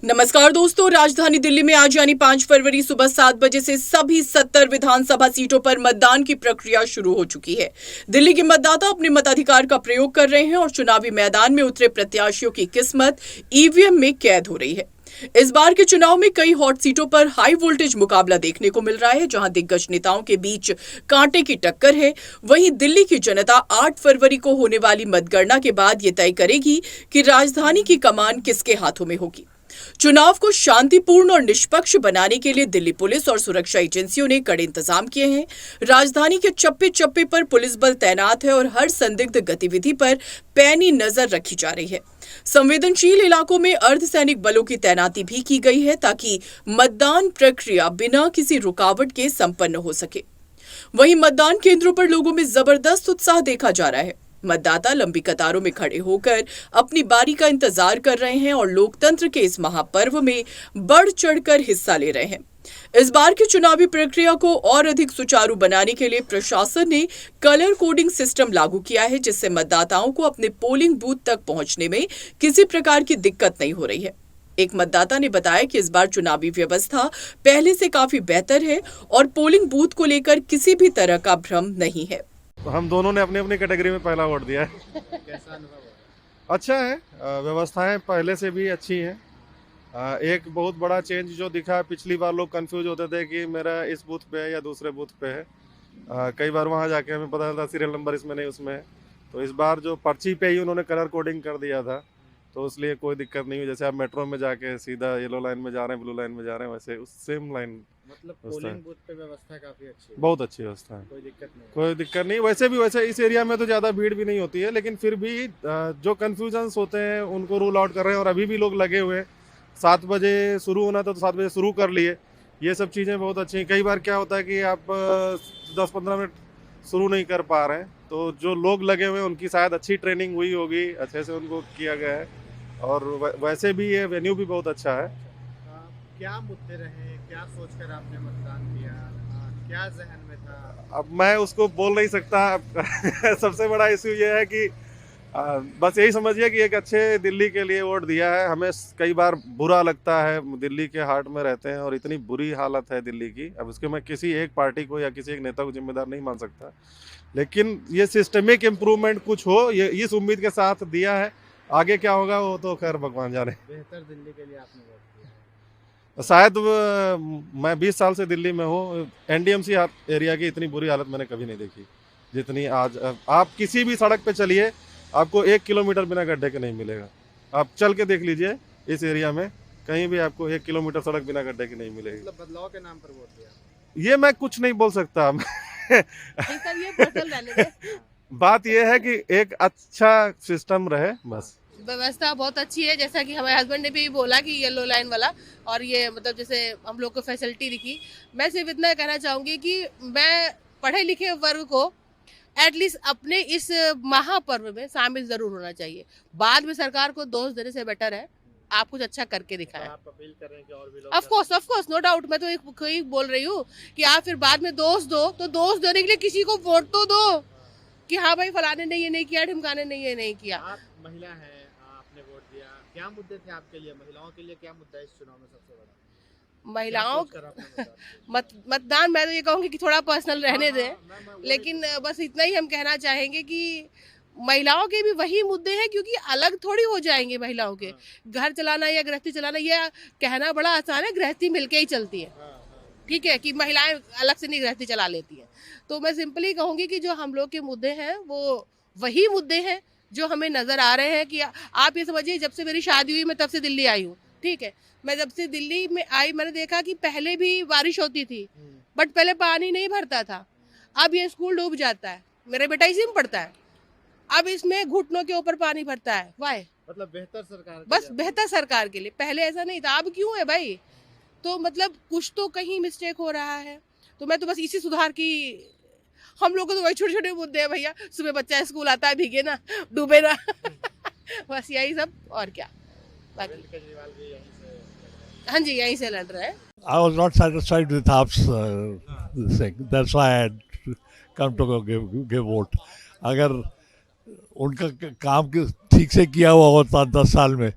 नमस्कार दोस्तों, राजधानी दिल्ली में आज यानी 5 फरवरी सुबह 7 बजे से सभी 70 विधानसभा सीटों पर मतदान की प्रक्रिया शुरू हो चुकी है। दिल्ली के मतदाता अपने मताधिकार का प्रयोग कर रहे हैं और चुनावी मैदान में उतरे प्रत्याशियों की किस्मत ईवीएम में कैद हो रही है। इस बार के चुनाव में कई हॉट सीटों पर हाई वोल्टेज मुकाबला देखने को मिल रहा है, जहां दिग्गज नेताओं के बीच कांटे की टक्कर है। वहीं दिल्ली की जनता 8 फरवरी को होने वाली मतगणना के बाद ये तय करेगी कि राजधानी की कमान किसके हाथों में होगी। चुनाव को शांतिपूर्ण और निष्पक्ष बनाने के लिए दिल्ली पुलिस और सुरक्षा एजेंसियों ने कड़े इंतजाम किए हैं। राजधानी के चप्पे चप्पे पर पुलिस बल तैनात है और हर संदिग्ध गतिविधि पर पैनी नजर रखी जा रही है। संवेदनशील इलाकों में अर्धसैनिक बलों की तैनाती भी की गई है ताकि मतदान प्रक्रिया बिना किसी रुकावट के संपन्न हो सके। वहीं मतदान केंद्रों पर लोगों में जबरदस्त उत्साह देखा जा रहा है। मतदाता लंबी कतारों में खड़े होकर अपनी बारी का इंतजार कर रहे हैं और लोकतंत्र के इस महापर्व में बढ़ चढ़कर हिस्सा ले रहे हैं। इस बार की चुनावी प्रक्रिया को और अधिक सुचारू बनाने के लिए प्रशासन ने कलर कोडिंग सिस्टम लागू किया है, जिससे मतदाताओं को अपने पोलिंग बूथ तक पहुंचने में किसी प्रकार की दिक्कत नहीं हो रही है। एक मतदाता ने बताया कि इस बार चुनावी व्यवस्था पहले से काफी बेहतर है और पोलिंग बूथ को लेकर किसी भी तरह का भ्रम नहीं है। तो हम दोनों ने अपनी अपनी कैटेगरी में पहला वोट दिया है। कैसा अनुभव है? अच्छा है, व्यवस्थाएं पहले से भी अच्छी हैं। एक बहुत बड़ा चेंज जो दिखा है, पिछली बार लोग कंफ्यूज होते थे कि मेरा इस बूथ पे है या दूसरे बूथ पे है। कई बार वहां जाके हमें पता चलता सीरियल नंबर इसमें नहीं उसमें है। तो इस बार जो पर्ची पे ही उन्होंने कलर कोडिंग कर दिया था, तो इसलिए कोई दिक्कत नहीं हुई। जैसे आप मेट्रो में जाके सीधा येलो लाइन में जा रहे हैं, ब्लू लाइन में जा रहे हैं, वैसे उस सेम लाइन। मतलब पोलिंग बूथ पे व्यवस्था काफी अच्छी है, बहुत अच्छी व्यवस्था है, कोई दिक्कत नहीं। कोई दिक्कत नहीं। वैसे इस एरिया में तो ज़्यादा भीड़ भी नहीं होती है, लेकिन फिर भी जो कन्फ्यूजन्स होते हैं उनको रूल आउट कर रहे हैं। और अभी भी लोग लगे हुए हैं। 7 बजे शुरू होना था तो 7 बजे शुरू कर लिए। ये सब चीज़ें बहुत अच्छी हैं। कई बार क्या होता है कि आप 10-15 मिनट शुरू नहीं कर पा रहे हैं, तो जो लोग लगे हुए हैं उनकी शायद अच्छी ट्रेनिंग हुई होगी, अच्छे से उनको किया गया है। और वैसे भी ये वेन्यू भी बहुत अच्छा है। क्या मुद्दे रहे, क्या सोचकर आपने मतदान किया, क्या जहन में था? अब मैं उसको बोल नहीं सकता। सबसे बड़ा इश्यू ये है कि बस यही समझिए कि एक अच्छे दिल्ली के लिए वोट दिया है। हमें कई बार बुरा लगता है, दिल्ली के हार्ट में रहते हैं और इतनी बुरी हालत है दिल्ली की। अब उसके मैं किसी एक पार्टी को या किसी एक नेता को जिम्मेदार नहीं मान सकता, लेकिन ये सिस्टमिक इम्प्रूवमेंट कुछ हो, ये इस उम्मीद के साथ दिया है। आगे क्या होगा वो तो खैर भगवान जाने। बेहतर दिल्ली के लिए आपने वोट दिया है। शायद मैं 20 साल से दिल्ली में हूँ, एनडीएमसी एरिया की इतनी बुरी हालत मैंने कभी नहीं देखी जितनी आज। आप किसी भी सड़क पे चलिए, आपको 1 किलोमीटर बिना गड्ढे के नहीं मिलेगा। आप चल के देख लीजिए, इस एरिया में कहीं भी आपको 1 किलोमीटर सड़क बिना गड्ढे के नहीं मिलेगी। मतलब बदलाव के नाम पर वोट दिया? ये मैं कुछ नहीं बोल सकता। बात यह है कि एक अच्छा सिस्टम रहे, बस। व्यवस्था बहुत अच्छी है, जैसा कि हमारे हस्बैंड ने भी बोला कि येलो लाइन वाला, और ये मतलब जैसे हम लोग को फैसिलिटी दिखी। मैं सिर्फ इतना कहना चाहूँगी कि मैं पढ़े लिखे वर्ग को एटलीस्ट अपने इस महापर्व में शामिल जरूर होना चाहिए। बाद में सरकार को दोष देने से बेटर है आप कुछ अच्छा करके दिखाएं। आप अपील कर रहे हैं कि और भी लोग? Of course no doubt. मैं तो एक बोल रही हूँ कि आप फिर बाद में दोष दो, तो दोष देने के लिए किसी को वोट तो दो कि हाँ भाई फलाने ने ये नहीं किया, ढिमकाने ने ये नहीं किया। आप महिला हैं, आपने वोट दिया, क्या मुद्दे थे आपके लिए? महिलाओं के लिए क्या मुद्दा है इस चुनाव में सबसे बड़ा? महिलाओं मतदान मैं तो ये कहूँगी कि थोड़ा पर्सनल रहने दें, लेकिन बस इतना ही हम कहना चाहेंगे कि महिलाओं के भी वही मुद्दे हैं, क्योंकि अलग थोड़ी हो जाएंगे महिलाओं के। घर चलाना या गृहस्थी चलाना, ये कहना बड़ा आसान है, गृहस्थी मिलके ही चलती है, ठीक है, कि महिलाएं अलग से नहीं गृहस्थी चला लेती हैं। तो मैं सिंपली कहूँगी कि जो हम लोग के मुद्दे हैं वो वही मुद्दे हैं जो हमें नज़र आ रहे हैं। कि आप ये समझिए, जब से मेरी शादी हुई मैं तब से दिल्ली आई हूँ, ठीक है। मैं जब से दिल्ली में आई मैंने देखा कि पहले भी बारिश होती थी, बट पहले पानी नहीं भरता था। अब ये स्कूल डूब जाता है, मेरा बेटा इसी में पढ़ता है, अब इसमें घुटनों के ऊपर पानी भरता है। वाई? मतलब बेहतर सरकार, बस बेहतर सरकार के लिए। पहले ऐसा नहीं था, अब क्यों है भाई? तो मतलब कुछ तो कहीं मिस्टेक हो रहा है। तो मैं तो बस इसी सुधार की, हम लोग को तो वही छोटे छोटे मुद्दे हैं भैया। सुबह बच्चा स्कूल आता है, भीगे ना, डूबे ना। बस यही सब, और क्या। बाकी केजरीवाल भी यहीं से, हाँ जी, यहीं से लड़ रहा है। I was not satisfied with Aap's thing. That's why I had come to give vote. अगर उनका काम ठीक से किया हुआ होता 10 साल में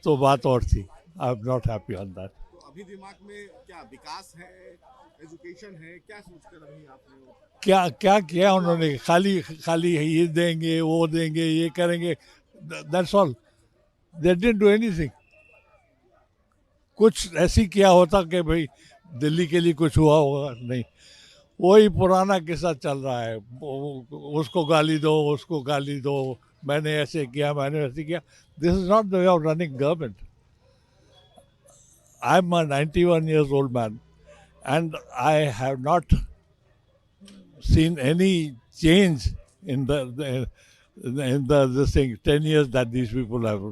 तो बात और थी। I'm not happy on that. तो अभी दिमाग में क्या विकास है, एजुकेशन है, क्या सोचकर अभी आपने क्या क्या किया उन्होंने? खाली खाली ये देंगे, वो देंगे, ये करेंगे, that's all. They didn't do anything. कुछ ऐसी किया होता कि भाई दिल्ली के लिए कुछ हुआ होगा, नहीं. वही पुराना किस्सा चल रहा है. उसको गाली दो, उसको गाली दो, मैंने ऐसे किया, मैंने ऐसे किया. This is not the way of running government. I am a 91 years old man and I have not seen any change in this thing 10 years that these people have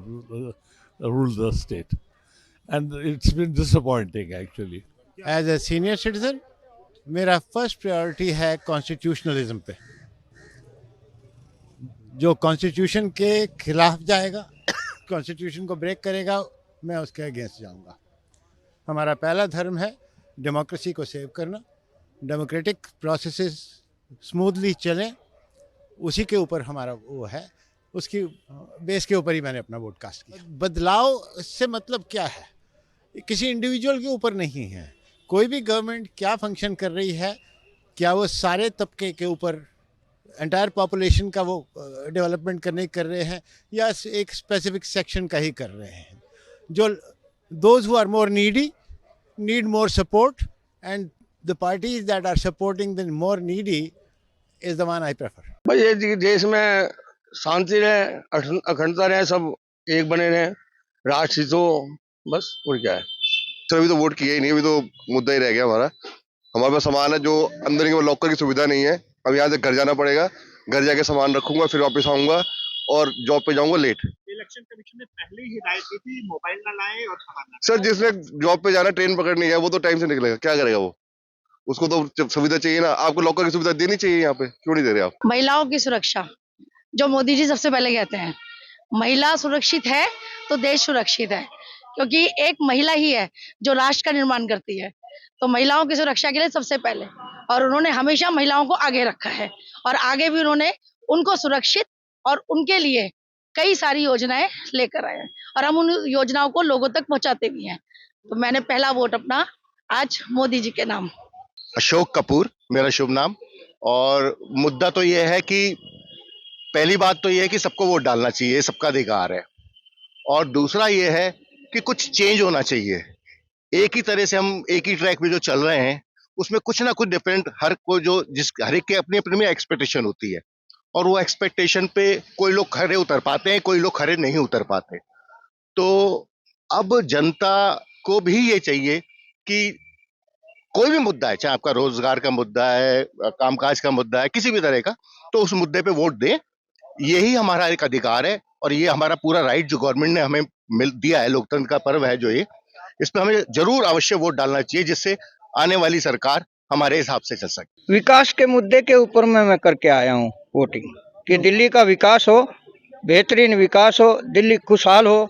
ruled the state, and it's been disappointing actually. As a senior citizen मेरा first priority है constitutionalism पे. जो constitution के खिलाफ जाएगा, constitution को break करेगा, मैं उसके अगेंस्ट जाऊंगा. हमारा पहला धर्म है डेमोक्रेसी को सेव करना. डेमोक्रेटिक प्रोसेसेस स्मूथली चलें, उसी के ऊपर हमारा वो है. उसकी बेस के ऊपर ही मैंने अपना वोट कास्ट किया. बदलाव से मतलब क्या है? किसी इंडिविजुअल के ऊपर नहीं है. कोई भी गवर्नमेंट क्या फंक्शन कर रही है, क्या वो सारे तबके के ऊपर एंटायर पॉपुलेशन का वो डेवलपमेंट करने कर रहे हैं, या एक स्पेसिफिक सेक्शन का ही कर रहे हैं. जो those who are more needy need more support, and the parties that are supporting the more needy is the one I prefer. भाई ये देश में शांति रहे, अखंडता रहे, सब एक बने रहे, राष्ट्र हित हो, बस. और क्या है. सर अभी तो वोट किया ही नहीं, अभी तो मुद्दा ही रह गया हमारा. हमारे पास सामान है जो अंदर के लॉकर की सुविधा नहीं है. अब यहाँ से घर जाना पड़ेगा, घर जाके सामान रखूंगा, फिर वापस आऊंगा और जॉब पे जाऊंगा लेट. इलेक्शन कमीशन ने पहले ही हिदायत दी थी मोबाइल ना लाएं और सामान ना. सर जिसने जॉब पे जाना, ट्रेन पकड़नी है, वो तो टाइम से निकलेगा, क्या करेगा वो? उसको तो सुविधा चाहिए ना. आपको लॉकर की सुविधा देनी चाहिए. यहाँ पे क्यों नहीं दे रहे आप? महिलाओं की सुरक्षा, जो मोदी जी सबसे पहले कहते हैं, महिला सुरक्षित है तो देश सुरक्षित है, क्योंकि एक महिला ही है जो राष्ट्र का निर्माण करती है. तो महिलाओं की सुरक्षा के लिए सबसे पहले, और उन्होंने हमेशा महिलाओं को आगे रखा है, और आगे भी उन्होंने उनको सुरक्षित और उनके लिए कई सारी योजनाएं लेकर आए हैं, और हम उन योजनाओं को लोगों तक पहुंचाते भी हैं. तो मैंने पहला वोट अपना आज मोदी जी के नाम. अशोक कपूर मेरा शुभ नाम. और मुद्दा तो ये है कि पहली बात तो ये है कि सबको वोट डालना चाहिए, सबका अधिकार है. और दूसरा ये है कि कुछ चेंज होना चाहिए. एक ही तरह से हम एक ही ट्रैक पे जो चल रहे हैं, उसमें कुछ ना कुछ डिफरेंट हर एक के अपनी अपनी में एक्सपेक्टेशन होती है, और वो एक्सपेक्टेशन पे कोई लोग खरे उतर पाते हैं, कोई लोग खरे नहीं उतर पाते. तो अब जनता को भी ये चाहिए कि कोई भी मुद्दा है, चाहे आपका रोजगार का मुद्दा है, कामकाज का मुद्दा है, किसी भी तरह का, तो उस मुद्दे पे वोट दें. यही हमारा एक अधिकार है, और ये हमारा पूरा राइट जो गवर्नमेंट ने हमें दिया है, लोकतंत्र का पर्व है जो ये, इस पर हमें जरूर अवश्य वोट डालना चाहिए, जिससे आने वाली सरकार हमारे हिसाब से चल सके. विकास के मुद्दे के ऊपर मैं करके आया हूँ वोटिंग, कि दिल्ली का विकास हो, बेहतरीन विकास हो, दिल्ली खुशहाल हो,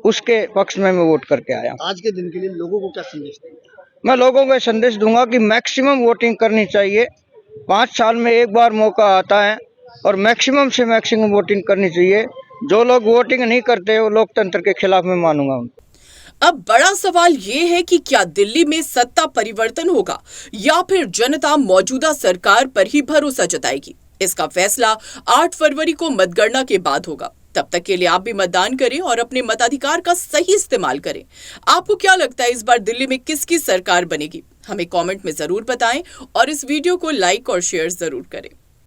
उसके पक्ष में मैं वोट करके आया हूँ. आज के दिन के लिए लोगों को क्या संदेश देंगे? मैं लोगों को संदेश दूंगा कि मैक्सिमम वोटिंग करनी चाहिए. 5 साल में एक बार मौका आता है, और मैक्सिमम से मैक्सिमम वोटिंग करनी चाहिए. जो लोग वोटिंग नहीं करते वो लोकतंत्र के खिलाफ मैं मानूंगा उनको. अब बड़ा सवाल ये है कि क्या दिल्ली में सत्ता परिवर्तन होगा, या फिर जनता मौजूदा सरकार पर ही भरोसा जताएगी. इसका फैसला 8 फरवरी को मतगणना के बाद होगा. तब तक के लिए आप भी मतदान करें और अपने मताधिकार का सही इस्तेमाल करें. आपको क्या लगता है इस बार दिल्ली में किसकी सरकार बनेगी? हमें कमेंट में जरूर बताएं, और इस वीडियो को लाइक और शेयर जरूर करें.